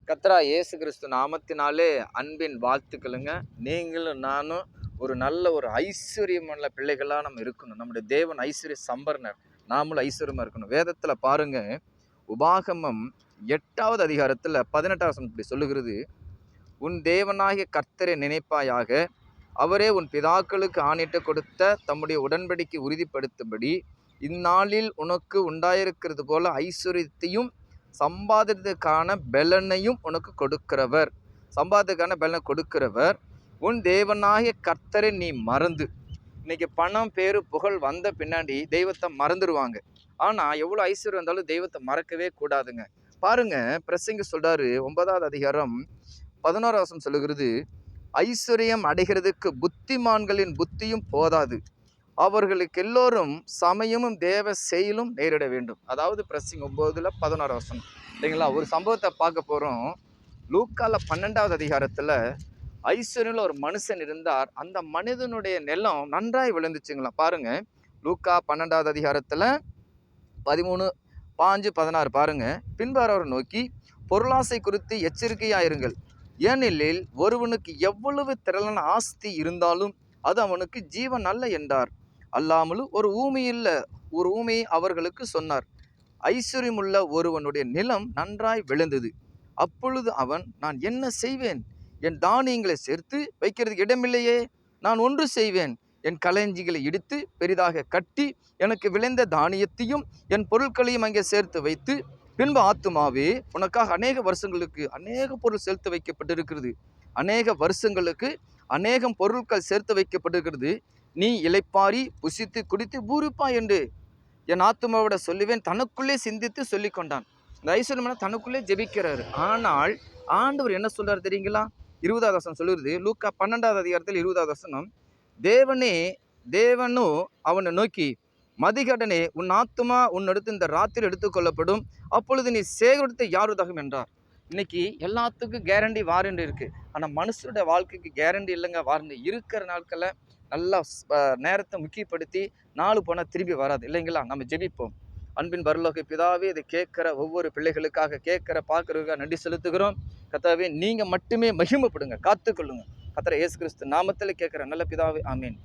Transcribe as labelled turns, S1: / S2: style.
S1: கர்த்தரா இயேசு கிறிஸ்து நாமத்தினாலே அன்பின் வாழ்த்துக்களுங்க. நீங்களும் நானும் ஒரு நல்ல ஒரு ஐஸ்வர்யமுள்ள பிள்ளைகளா நம்ம இருக்கணும். நம்முடைய தேவன் ஐஸ்வர்ய சம்பர்ணர். நாமளும் ஐஸ்வர்யமா இருக்கணும். வேதத்துல பாருங்க, உபாகமம் 8வது அதிகாரத்துல 18வது வசனம் இப்படி சொல்லுகிறது. உன் தேவனாகிய கர்த்தரை நினைப்பாயாக, அவரே உன் பிதாக்களுக்கு ஆணையிட்டு கொடுத்த தம்முடைய உடன்படிக்கை உறுதிப்படுத்தும்படி இந்நாளில் உனக்கு உண்டாயிருக்கிறது போல ஐஸ்வர்யத்தையும் சம்பாதித்ததுக்கான பலனையும் உனக்கு கொடுக்கிறவர். சம்பாதித்ததுக்கான பலனை கொடுக்கிறவர் உன் தேவனாகிய கர்த்தரை நீ மறந்து. இன்னைக்கு பணம் பேரு புகழ் வந்த பின்னாடி தெய்வத்தை மறந்துடுவாங்க. ஆனா எவ்வளவு ஐஸ்வர்யம் இருந்தாலும் தெய்வத்தை மறக்கவே கூடாதுங்க. பாருங்க, பிரசங்கி சொல்றாரு 9வது அதிகாரம் 11வது வசனம் சொல்லுகிறது, ஐஸ்வர்யம் அடைகிறதுக்கு புத்திமான்களின் புத்தியும் போதாது, அவர்களுக்கு எல்லோரும் சமயமும் தேவ செயலும் நேரிட வேண்டும். அதாவது பிரசங்க 9ல் 11 வசனம் இல்லைங்களா? ஒரு சம்பவத்தை பார்க்க போறோம். லூக்கால 12வது அதிகாரத்துல ஐஸ்வர்யம்ல ஒரு மனுஷன் இருந்தார். அந்த மனிதனுடைய நிலம் நன்றாய் விளைந்துச்சுங்களா. பாருங்க, லூக்கா 12வது அதிகாரத்துல 13, 5, 16 பாருங்க. பின்பு அவர் நோக்கி, பொருளாசை குறித்து எச்சரிக்கையாயிருங்கள், ஏனெனில் ஒருவனுக்கு எவ்வளவு திரளான ஆஸ்தி இருந்தாலும் அது அவனுக்கு ஜீவன் அல்ல என்றார். அல்லாமலும் ஒரு ஊமையை அவர்களுக்கு சொன்னார். ஐஸ்வர்யமுள்ள ஒருவனுடைய நிலம் நன்றாய் விளைந்தது. அப்பொழுது அவன், நான் என்ன செய்வேன்? என் தானியங்களை சேர்த்து வைக்கிறதுக்கு இடமில்லையே. நான் ஒன்று செய்வேன், என் களஞ்சிகளை இடித்து பெரிதாக கட்டி எனக்கு விளைந்த தானியத்தையும் என் பொருட்களையும் அங்கே சேர்த்து வைத்து, பின்பு ஆத்துமாவே, உனக்காக அநேக வருஷங்களுக்கு அநேக பொருள் சேர்த்து வைக்கப்பட்டிருக்கிறது, அநேக வருஷங்களுக்கு அநேகம் பொருட்கள் சேர்த்து வைக்கப்பட்டிருக்கிறது, நீ இளைப்பாரி புசித்து குடித்து பூரிப்பா என்று என் ஆத்துமாவோட சொல்லுவேன். தனக்குள்ளே சிந்தித்து சொல்லி கொண்டான். இந்த ஐஸ்வர்யம் தனக்குள்ளே ஜெபிக்கிறாரு. ஆனால் ஆண்டவர் என்ன சொல்றாரு தெரியுங்களா? 20வது வசனம் சொல்லுறது, லூக்கா 12வது அதிகாரத்தில் 20வது வசனம், தேவனும் அவனை நோக்கி, மதிகடனே, உன் ஆத்துமா உன்னெடுத்து இந்த ராத்திரி எடுத்துக்கொள்ளப்படும், அப்பொழுது நீ சேகரித்த யார் உதகும் என்றார். இன்னைக்கு எல்லாத்துக்கும் கேரண்டி வாரண்டி இருக்கு. ஆனா மனுஷனுடைய வாழ்க்கைக்கு கேரண்டி இல்லைங்க, வாரண்டி. இருக்கிற நாட்களை நல்லா நேரத்தை முக்கியப்படுத்தி நாலு போனால் திரும்பி வராது இல்லைங்களா? நம்ம ஜெபிப்போம். அன்பின் பரலோக பிதாவே, இதை கேட்கிற ஒவ்வொரு பிள்ளைகளுக்காக, பார்க்கறதுக்காக நன்றி செலுத்துகிறோம். கர்த்தாவே, நீங்க மட்டுமே மகிமைப்படுங்க, காத்துக்கொள்ளுங்க. கர்த்தர் இயேசு கிறிஸ்து நாமத்தில் கேட்கிற நல்ல பிதாவே, ஆமீன்.